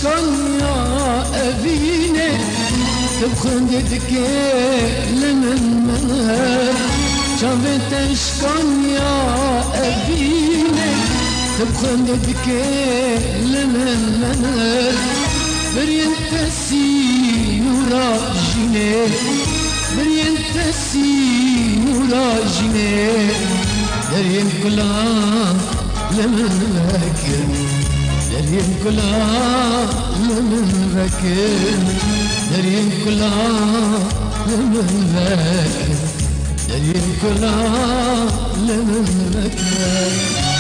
تشكن يا أبيني تبخن تتكلم المنهر شافي تشكن يا أبيني تبخن تتكلم المنهر برين تسين وراجيني برين تسين وراجيني درين كلها لمن ذاكر درين كلها لمن ذاكر درين كلها لمن ذاكر درين كلها لمن ذاكر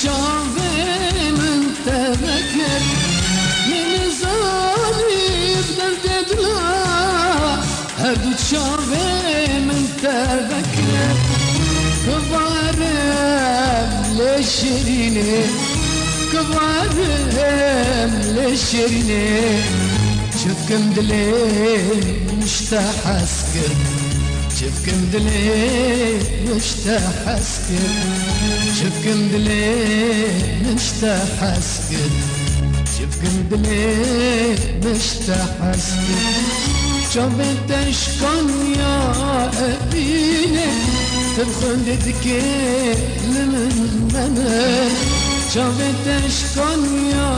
شافي من تذكر من زالي بدرد دلا هدو شافي من تذكر كبارم لشريني كبارم لشريني شفكم دليل مشتاح اسكر شفكم دليل مشتاح اسكر شفكم دليل مشتاح اسكر شفكم دليل مشتاح اسكر شافي تشكن يا أبيني تبخن تتكلم المنهر شافي تشكن يا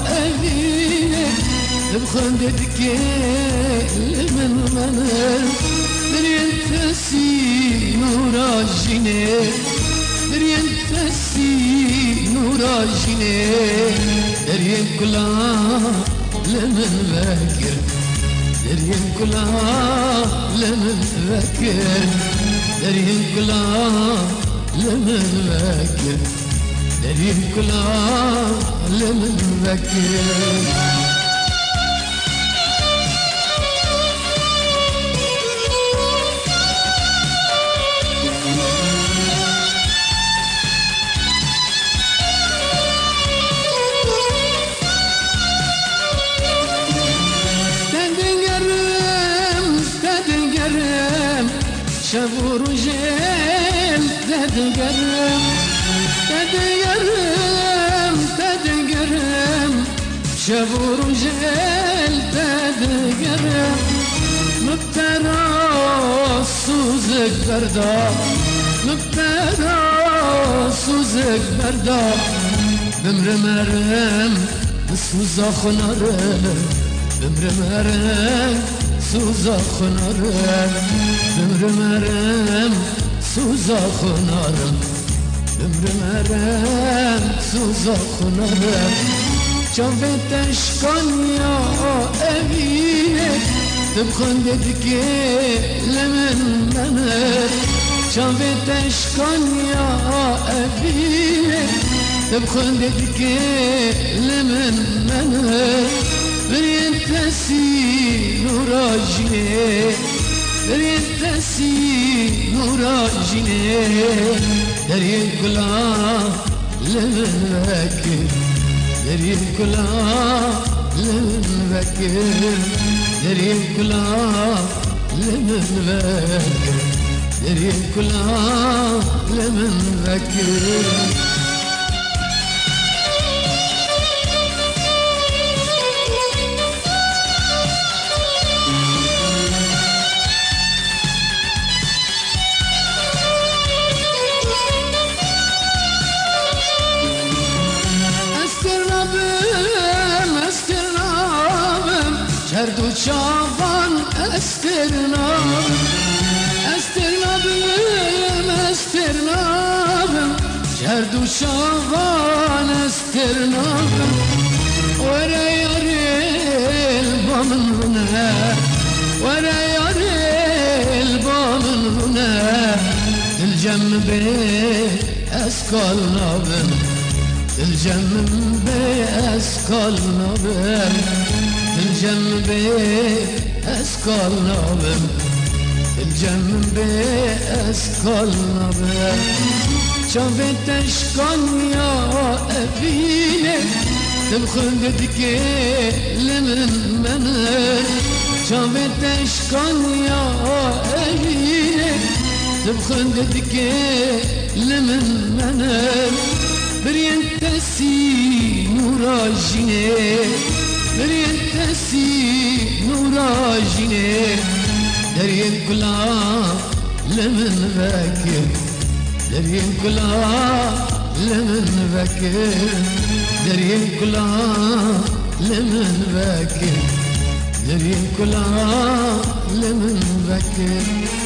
أبيني تبخن تتكلم المنهر درين تسين وراجيني درين تسين وراجيني درين كلها لمن ذاكر درين كلها لمن ذاكر درين كلها لمن ذاكر درين كلها لمن ذاكر شافوا رجال تتقرم تتقرم تتقرم شافوا رجال تتقرم مبتراس سوزك بردا مبتراس سوزك بردا بمرمرم سوزا خنرم بمرمرم سوزا خنرم بمرمرم سوزا خنرم بمرمرم سوزا خنرم شافي تشكن يا أبيني تبخن تتكلم المنهر شافي تشكن يا أبيني تبخن تتكلم المنهر برين تسين وراجيني درين تسين وراجيني درين كلها لمن ذاكر درين كلها لمن ذاكر درين كلها لمن ذاكر درين كلها لمن ذاكر شردو شافان استرنابم استرنابم استرنابم شردو شافان استرنابم ورا يريل بامن هنا ورا يريل بامن هنا الجنب اسكال نابم الجنب اسكال نابم الجنب اسكال نابم الجنب اسكال نابم شافتش كان يا أبينا تبخندك لمن منن شافتش كان يا أبينا تبخندك لمن منن برين تسي نورا جيني برين تسي نورا جيني درين كلا لمن فاكر درين كلها لمن فاكر درين كلها لمن فاكر درين كلها لمن فاكر